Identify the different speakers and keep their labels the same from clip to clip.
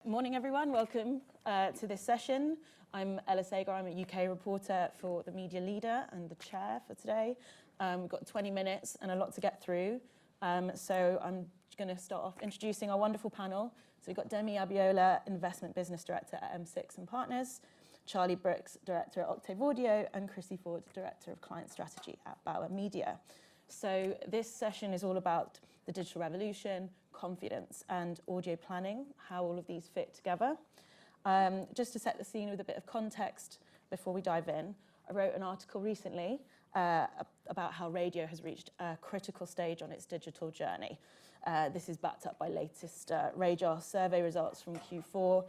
Speaker 1: Morning, everyone. Welcome to this session. I'm Sagar. I'm a UK reporter for the Media Leader and the chair for today. We've got 20 minutes and a lot to get through. So I'm going to start off introducing our wonderful panel. So we've got Demi Abiola, Investment Business Director at mSix&Partners, Charlie Brookes, Director at Octave Audio, and Krissie, Director of Client Strategy at Bauer Media. So this session is all about the digital revolution, confidence, and audio planning, how all of these fit together. Just to set the scene with a bit of context before we dive in, I wrote an article recently about how radio has reached a critical stage on its digital journey. This is backed up by latest Radar survey results from Q4.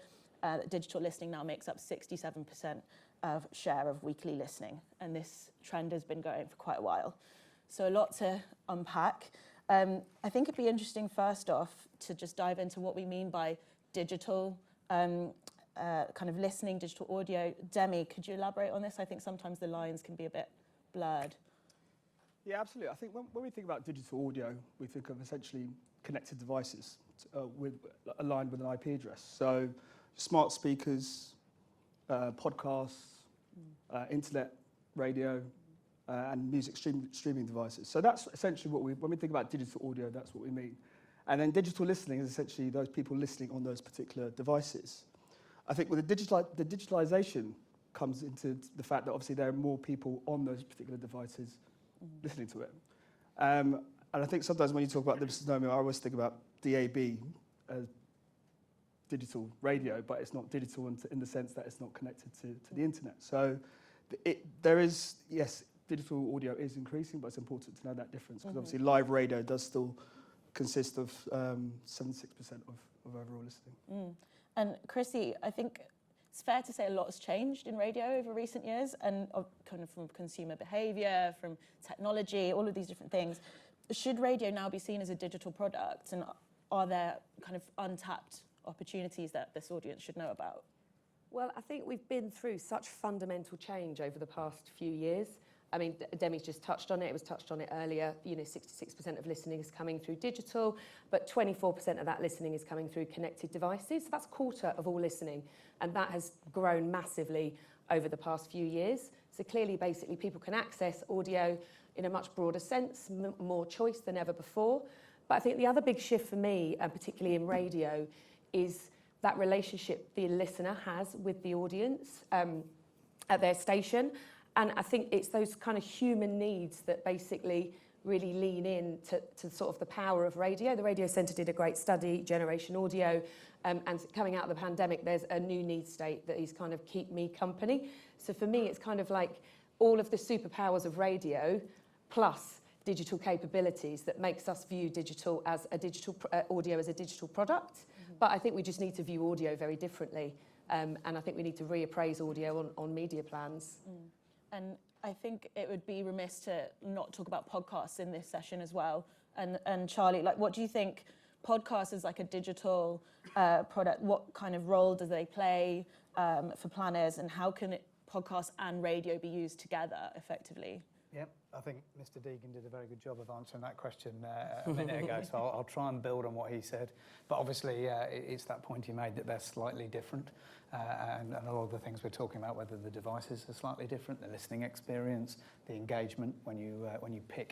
Speaker 1: Digital listening now makes up 67% of share of weekly listening, and this trend has been going for quite a while. So a lot to unpack. I think it'd be interesting, first off, to just dive into what we mean by digital kind of listening, digital audio. Demi, could you elaborate on this? I think sometimes the lines can be a bit blurred.
Speaker 2: Yeah, absolutely. I think when we think about digital audio, we think of essentially connected devices aligned with an IP address. So smart speakers, podcasts, internet radio, and music streaming devices. So that's essentially when we think about digital audio, that's what we mean. And then digital listening is essentially those people listening on those particular devices. I think with the digitalisation comes into the fact that obviously there are more people on those particular devices listening to it. And I think sometimes when you talk about this, I always think about DAB as digital radio, but it's not digital in the sense that it's not connected to the internet. So there is, yes, digital audio is increasing, but it's important to know that difference, because obviously live radio does still consist of 76% of overall listening.
Speaker 1: And Krissie, I think it's fair to say a lot has changed in radio over recent years, and kind of from consumer behaviour, from technology, all of these different things. Should radio now be seen as a digital product, and are there kind of untapped opportunities that this audience should know about?
Speaker 3: Well, I think we've been through such fundamental change over the past few years. I mean, Demi's just touched on it. It was touched on it earlier. 66% of listening is coming through digital, but 24% of that listening is coming through connected devices. So that's a quarter of all listening, and that has grown massively over the past few years. So clearly, basically, people can access audio in a much broader sense, more choice than ever before. But I think the other big shift for me, and particularly in radio, is that relationship the listener has with the audience at their station. And I think it's those kind of human needs that basically really lean in to sort of the power of radio. The Radio Centre did a great study, Generation Audio, and coming out of the pandemic, there's a new need state that is kind of keep me company. So for me, it's kind of like all of the superpowers of radio plus digital capabilities that makes us view digital as a digital audio as a digital product. But I think we just need to view audio very differently. And I think we need to reappraise audio on media plans.
Speaker 1: And I think it would be remiss to not talk about podcasts in this session as well. And Charlie, like, what do you think podcasts as like a digital product, what kind of role do they play for planners, and how can podcasts and radio be used together effectively?
Speaker 4: Yep, I think Mr. Deegan did a very good job of answering that question a minute ago, so I'll try and build on what he said. But obviously, it's that point he made that they're slightly different, and a lot of the things we're talking about, whether the devices are slightly different, the listening experience, the engagement, when you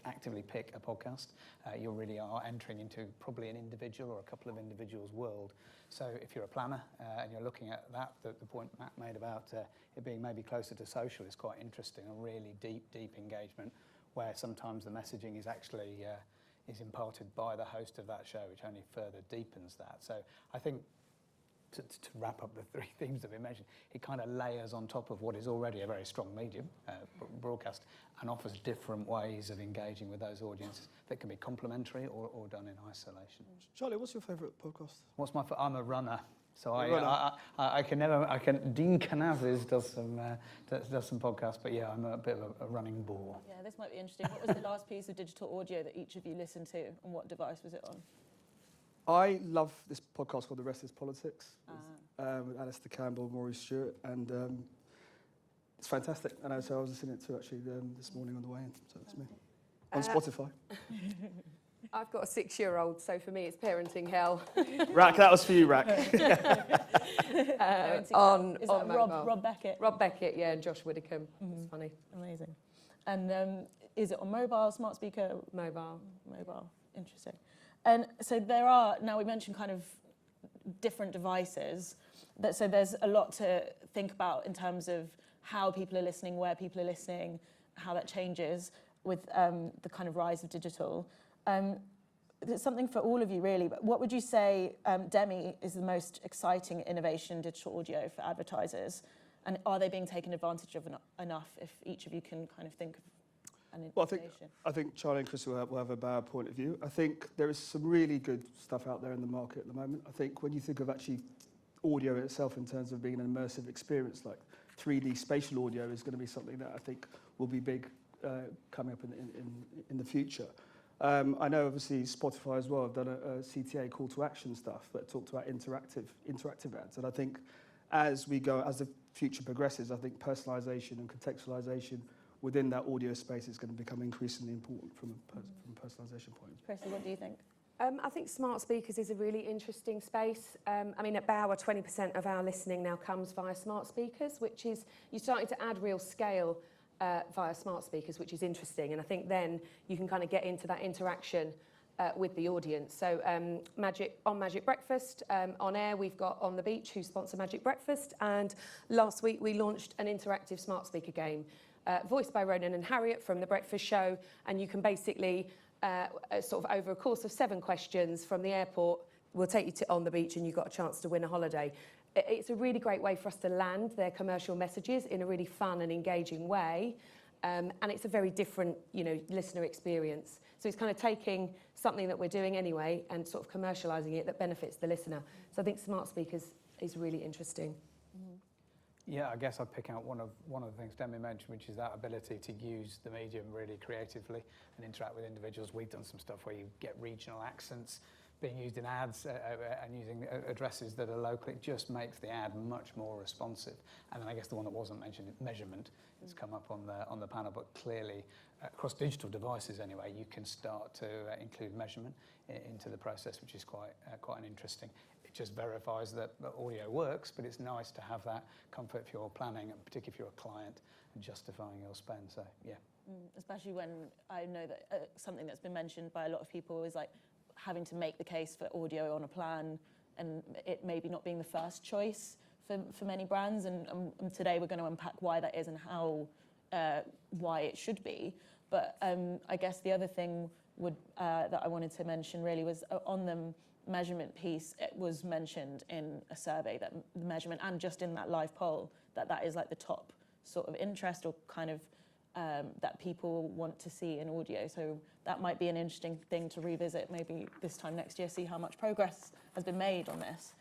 Speaker 4: actively pick a podcast, you really are entering into probably an individual or a couple of individuals' world. So if you're a planner and you're looking at that, the point Matt made about it being maybe closer to social is quite interesting, a really deep engagement, where sometimes the messaging is actually is imparted by the host of that show, which only further deepens that. So I think to wrap up the three themes that we mentioned, it kind of layers on top of what is already a very strong medium, broadcast, and offers different ways of engaging with those audiences that can be complementary or done in isolation.
Speaker 2: Charlie, what's your favourite podcast?
Speaker 4: I'm a runner. So I can. Dean Canavers does some podcasts, but yeah, I'm a bit of a running bore.
Speaker 1: Yeah, this might be interesting. What was the last piece of digital audio that each of you listened to, and what device was it on?
Speaker 2: I love this podcast called The Rest is Politics, with Alistair Campbell, Maurice Stewart, and it's fantastic. And so I was listening to it actually this morning on the way in, so that's me. On Spotify.
Speaker 3: I've got a 6-year-old, so for me it's parenting hell.
Speaker 2: Rack, that was for you, Rack.
Speaker 3: On
Speaker 1: Is that
Speaker 3: mobile.
Speaker 1: Rob Beckett?
Speaker 3: Rob Beckett, yeah, and Josh Widdicombe. It's funny.
Speaker 1: Amazing. And is it on mobile, smart speaker?
Speaker 3: Mobile.
Speaker 1: Mobile. Interesting. And so there are, now we mentioned kind of different devices, so there's a lot to think about in terms of how people are listening, where people are listening, how that changes with the kind of rise of digital. It's something for all of you, really, but what would you say, Demi, is the most exciting innovation in digital audio for advertisers? And are they being taken advantage of enough, if each of you can kind of think of an innovation?
Speaker 2: I think Charlie and Krissie will have a Bauer point of view. I think there is some really good stuff out there in the market at the moment. I think when you think of actually audio itself in terms of being an immersive experience, like 3D spatial audio is going to be something that I think will be big coming up in the future. I know obviously Spotify as well have done a CTA call to action stuff that talked about interactive ads, and I think as the future progresses, I think personalisation and contextualisation within that audio space is going to become increasingly important from a personalisation point.
Speaker 1: Krissie, what do you think?
Speaker 3: I think smart speakers is a really interesting space. I mean, at Bauer, 20% of our listening now comes via smart speakers, which is, you're starting to add real scale via smart speakers, which is interesting. And I think then you can kind of get into that interaction with the audience. So Magic Breakfast, on air, we've got On the Beach, who sponsor Magic Breakfast. And last week we launched an interactive smart speaker game, voiced by Ronan and Harriet from The Breakfast Show. And you can basically, sort of over a course of 7 questions from the airport, we'll take you to On the Beach and you've got a chance to win a holiday. It's a really great way for us to land their commercial messages in a really fun and engaging way. And it's a very different, listener experience. So it's kind of taking something that we're doing anyway and sort of commercialising it that benefits the listener. So I think smart speakers is really interesting.
Speaker 4: Yeah, I guess I'd pick out one of the things Demi mentioned, which is that ability to use the medium really creatively and interact with individuals. We've done some stuff where you get regional accents being used in ads and using addresses that are local. It just makes the ad much more responsive. And then I guess the one that wasn't mentioned, measurement, has come up on the panel, but clearly across digital devices anyway, you can start to include measurement into the process, which is quite an interesting. It just verifies that audio works, but it's nice to have that comfort if you're planning, and particularly if you're a client, and justifying your spend. So yeah.
Speaker 1: Especially when I know that something that's been mentioned by a lot of people is like having to make the case for audio on a plan, and it maybe not being the first choice for many brands. And today we're going to unpack why that is and how why it should be. But I guess the other thing that I wanted to mention really was on the measurement piece. It was mentioned in a survey that the measurement, and just in that live poll, that is like the top sort of interest or kind of that people want to see in audio. So that might be an interesting thing to revisit maybe this time next year, see how much progress has been made on this.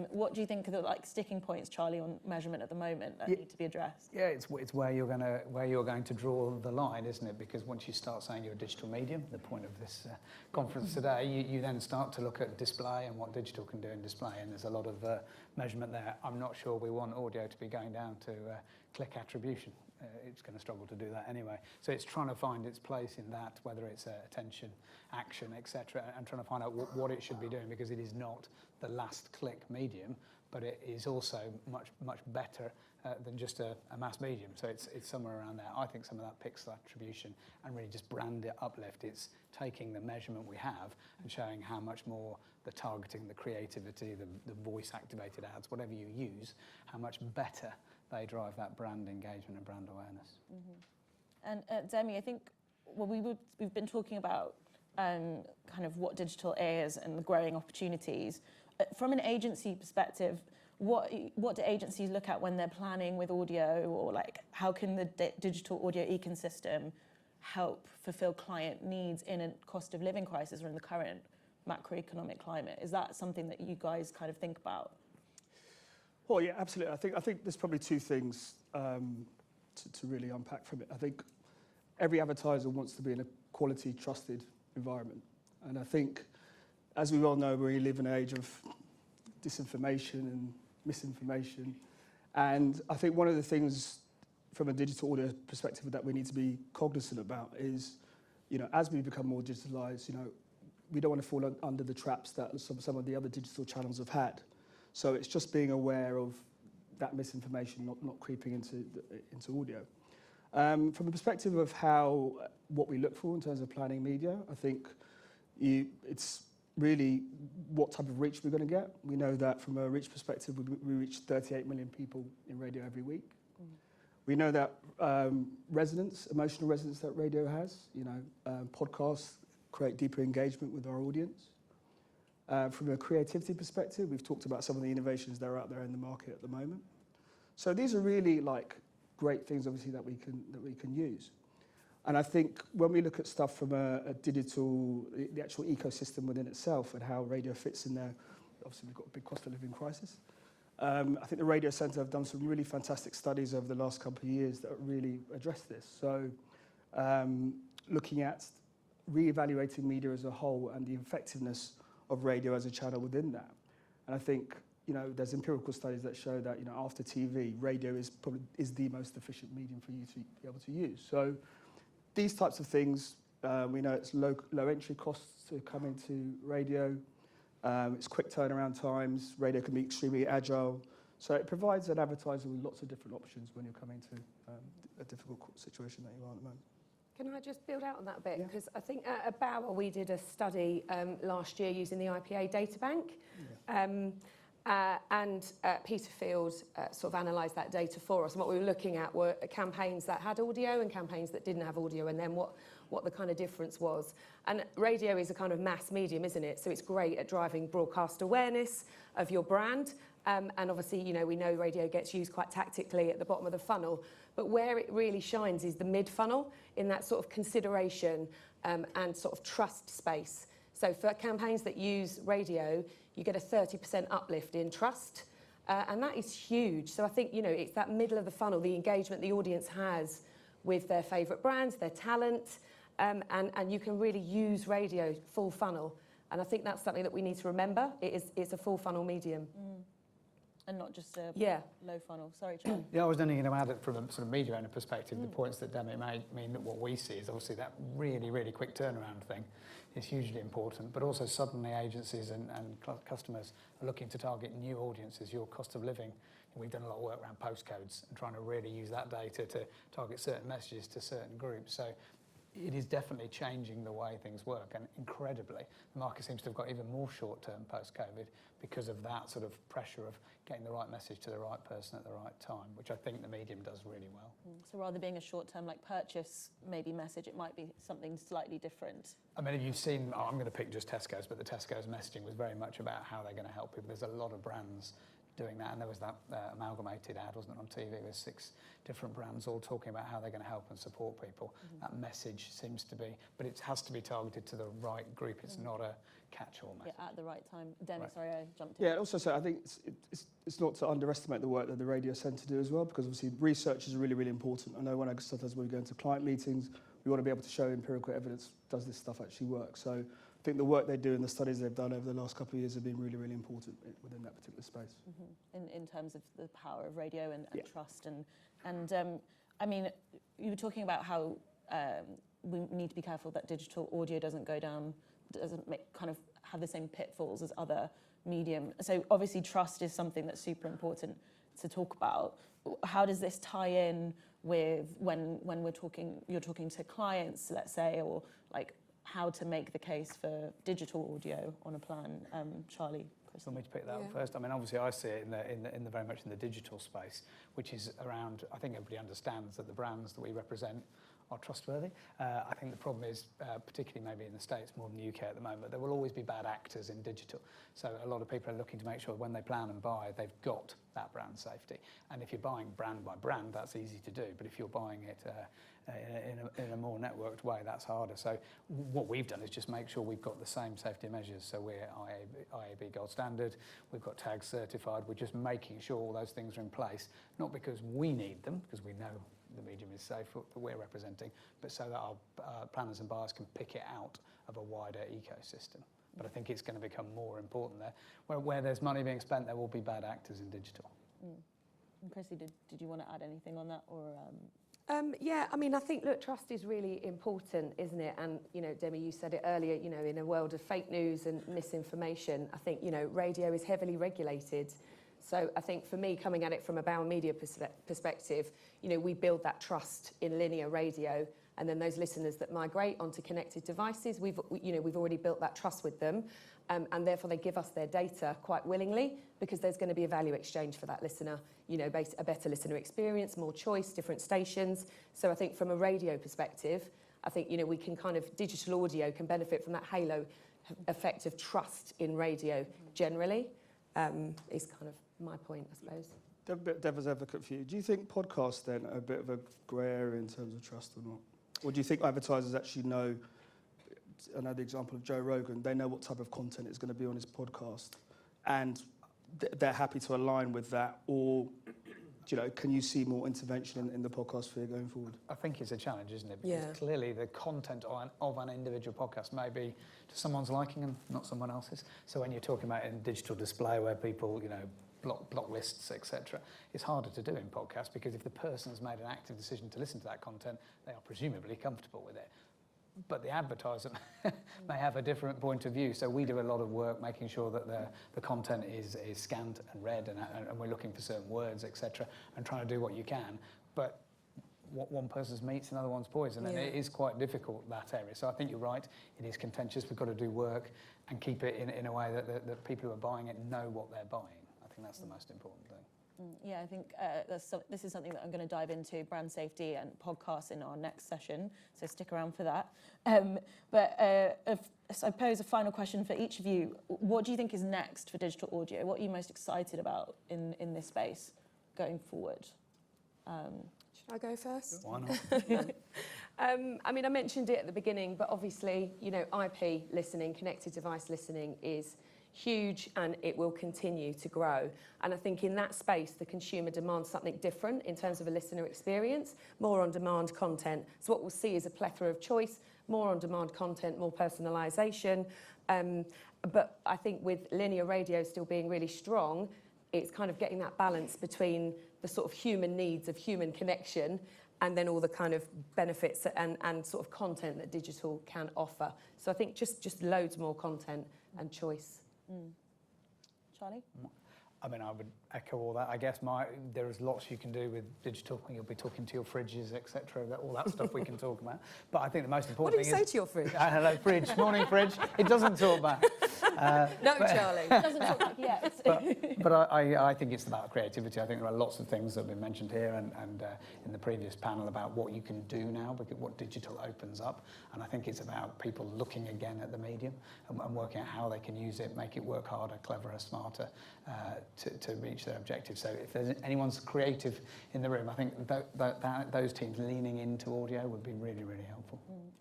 Speaker 1: What do you think are the sticking points, Charlie, on measurement at the moment that need to be addressed?
Speaker 4: Yeah, it's where you're going to draw the line, isn't it? Because once you start saying you're a digital medium, the point of this conference today, you then start to look at display and what digital can do in display, and there's a lot of measurement there. I'm not sure we want audio to be going down to click attribution. It's going to struggle to do that anyway. So it's trying to find its place in that, whether it's attention, action, etc., and trying to find out what it should be doing, because it is not the last click medium, but it is also much better than just a mass medium. So it's somewhere around there. I think some of that pixel attribution and really just brand uplift. It's taking the measurement we have and showing how much more the targeting, the creativity, the voice activated ads, whatever you use, how much better they drive that brand engagement and brand awareness.
Speaker 1: And Demi, I think we've been talking about kind of what digital is and the growing opportunities. From an agency perspective, what do agencies look at when they're planning with audio, or how can the digital audio ecosystem help fulfill client needs in a cost of living crisis or in the current macroeconomic climate? Is that something that you guys kind of think about?
Speaker 2: Well, yeah, absolutely. I think there's probably 2 things to really unpack from it. I think every advertiser wants to be in a quality, trusted environment. And I think, as we well know, we live in an age of disinformation and misinformation. And I think one of the things from a digital audio perspective that we need to be cognizant about is, as we become more digitalized, we don't want to fall under the traps that some of the other digital channels have had. So it's just being aware of that misinformation not creeping into audio. From the perspective of what we look for in terms of planning media, I think it's really what type of reach we're going to get. We know that from a reach perspective, we reach 38 million people in radio every week. We know that emotional resonance that radio has, podcasts create deeper engagement with our audience. From a creativity perspective, we've talked about some of the innovations that are out there in the market at the moment. So these are really great things, obviously, that we can use. And I think when we look at stuff from a digital, the actual ecosystem within itself and how radio fits in there, obviously we've got a big cost of living crisis. I think the Radio Centre have done some really fantastic studies over the last couple of years that really address this. So looking at re-evaluating media as a whole and the effectiveness of radio as a channel within that. And I think, there's empirical studies that show that, after TV, radio is the most efficient medium for you to be able to use. So these types of things, we know it's low entry costs to come into radio. It's quick turnaround times. Radio can be extremely agile. So it provides an advertiser with lots of different options when you're coming to a difficult situation that you are at the moment.
Speaker 3: Can I just build out on that a bit?
Speaker 2: Yeah.
Speaker 3: Because I think at Bauer we did a study last year using the IPA data bank. Yeah. Peter Field sort of analysed that data for us. And what we were looking at were campaigns that had audio and campaigns that didn't have audio, and then what the kind of difference was. And radio is a kind of mass medium, isn't it? So it's great at driving broadcast awareness of your brand. And obviously, we know radio gets used quite tactically at the bottom of the funnel. But where it really shines is the mid-funnel, in that sort of consideration and sort of trust space. So for campaigns that use radio, you get a 30% uplift in trust. And that is huge. So I think, it's that middle of the funnel, the engagement the audience has with their favourite brands, their talent, and you can really use radio full funnel. And I think that's something that we need to remember. It's a full funnel medium.
Speaker 1: And not just a low funnel. Sorry, Charlie.
Speaker 4: Yeah, I was only going to add it from a sort of media owner perspective. The points that Demi made mean that what we see is obviously that really, really quick turnaround thing is hugely important. But also suddenly agencies and customers are looking to target new audiences, your cost of living. We've done a lot of work around postcodes and trying to really use that data to target certain messages to certain groups. So it is definitely changing the way things work, and incredibly, the market seems to have got even more short-term post-COVID because of that sort of pressure of getting the right message to the right person at the right time, which I think the medium does really well.
Speaker 1: So rather than being a short-term purchase maybe message, it might be something slightly different. I
Speaker 4: mean, if you've seen, I'm going to pick just Tesco's, but the Tesco's messaging was very much about how they're going to help people. There's a lot of brands doing that, and there was that amalgamated ad, wasn't it, on TV with 6 different brands all talking about how they're going to help and support people. That message seems to be, but it has to be targeted to the right group. It's not a catch-all message.
Speaker 1: Yeah, at the right time. Demi, sorry, I jumped in.
Speaker 2: Yeah, also, so I think it's not to underestimate the work that the Radio Centre do as well, because obviously research is really, really important. I know sometimes when we go into client meetings, we want to be able to show empirical evidence, does this stuff actually work? So I think the work they do and the studies they've done over the last couple of years have been really, really important within that particular space.
Speaker 1: In terms of the power of radio and trust. And I mean, you were talking about how we need to be careful that digital audio doesn't go down, doesn't have the same pitfalls as other medium. So obviously trust is something that's super important to talk about. How does this tie in with when you're talking to clients, let's say, or how to make the case for digital audio on a plan? Charlie, Krissie.
Speaker 4: Want me to pick that up first? I mean, obviously, I see it in the very much in the digital space, which is around. I think everybody understands that the brands that we represent are trustworthy. I think the problem is, particularly maybe in the States more than the UK at the moment, there will always be bad actors in digital. So a lot of people are looking to make sure when they plan and buy, they've got that brand safety. And if you're buying brand by brand, that's easy to do. But if you're buying it in a more networked way, that's harder. So what we've done is just make sure we've got the same safety measures. So we're IAB Gold Standard, we've got tags certified, we're just making sure all those things are in place, not because we need them, because we know the medium is safe that we're representing, but so that our planners and buyers can pick it out of a wider ecosystem. But I think it's going to become more important there. Where there's money being spent, there will be bad actors in digital.
Speaker 1: And Krissie, did you want to add anything on that, or?
Speaker 3: Yeah, I mean, I think, look, trust is really important, isn't it? And, you know, Demi, you said it earlier, you know, in a world of fake news and misinformation, I think, you know, radio is heavily regulated. So I think for me, coming at it from a Bauer Media perspective, you know, we build that trust in linear radio, and then those listeners that migrate onto connected devices, we've already built that trust with them, and therefore they give us their data quite willingly, because there's going to be a value exchange for that listener, you know, a better listener experience, more choice, different stations. So I think from a radio perspective, I think, you know, we can kind of, digital audio can benefit from that halo effect of trust in radio generally, is kind of my point, I suppose.
Speaker 2: Devil's advocate for you. Do you think podcasts then are a bit of a grey area in terms of trust or not? Or do you think advertisers actually know, I know the example of Joe Rogan, they know what type of content is going to be on his podcast, and they're happy to align with that? Or, you know, can you see more intervention in the podcast sphere going forward?
Speaker 4: I think it's a challenge, isn't it? Because
Speaker 3: Yeah.
Speaker 4: clearly the content of an individual podcast may be to someone's liking and not someone else's. So when you're talking about in digital display where people, you know, block lists, etc., it's harder to do in podcasts, because if the person's made an active decision to listen to that content, they are presumably comfortable with it. But the advertiser may have a different point of view. So we do a lot of work making sure that the content is scanned and read, and we're looking for certain words, etc., and trying to do what you can. But what one person's meat's another one's poison, and it is quite difficult, that area. So I think you're right, it is contentious. We've got to do work and keep it in a way that people who are buying it know what they're buying. I think that's the most important thing.
Speaker 1: Yeah, I think this is something that I'm going to dive into, brand safety and podcasts, in our next session, so stick around for that. But I suppose a final question for each of you: what do you think is next for digital audio? What are you most excited about in this space going forward?
Speaker 3: Should I go first?
Speaker 4: Why not?
Speaker 3: I mean, I mentioned it at the beginning, but obviously, you know, IP listening, connected device listening is huge, and it will continue to grow. And I think in that space, the consumer demands something different in terms of a listener experience, more on-demand content. So what we'll see is a plethora of choice, more on-demand content, more personalisation. But I think with linear radio still being really strong, it's kind of getting that balance between the sort of human needs of human connection and then all the kind of benefits and sort of content that digital can offer. So I think just loads more content and choice.
Speaker 1: Charlie?
Speaker 4: I mean, I would echo all that. I guess there is lots you can do with digital. You'll be talking to your fridges, etc. All that stuff we can talk about. But I think the most important
Speaker 3: What do you say to your fridge?
Speaker 4: Hello, fridge. Morning, fridge. It doesn't talk back.
Speaker 3: No, Charlie.
Speaker 1: Doesn't talk like yet.
Speaker 4: But I think it's about creativity. I think there are lots of things that have been mentioned here and in the previous panel about what you can do now, because what digital opens up. And I think it's about people looking again at the medium and working out how they can use it, make it work harder, cleverer, smarter, to reach their objectives. So if there's anyone's creative in the room, I think those teams leaning into audio would be really, really helpful.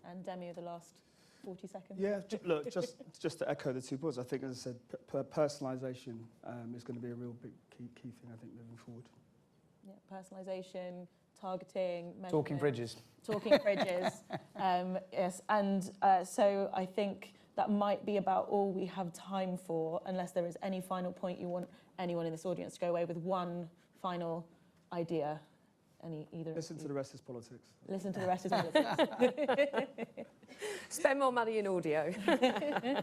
Speaker 1: And Demi, the last 40 seconds.
Speaker 2: Yeah, look, just to echo the two points, I think, as I said, personalisation is going to be a real big key thing, I think, moving forward.
Speaker 1: Yeah, personalisation, targeting,
Speaker 4: Talking fridges.
Speaker 1: Talking fridges. Yes, and so I think that might be about all we have time for, unless there is any final point you want anyone in this audience to go away with. One final idea. Listen
Speaker 2: to the rest is politics.
Speaker 1: Listen to the rest is politics.
Speaker 3: Spend more money in audio.
Speaker 4: I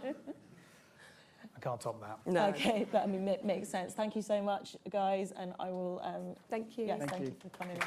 Speaker 4: can't top that.
Speaker 3: No.
Speaker 1: Okay, that makes sense. Thank you so much, guys, and I will.
Speaker 3: Thank you.
Speaker 1: Yes,
Speaker 2: Thank
Speaker 1: thank
Speaker 2: you.
Speaker 1: you for coming.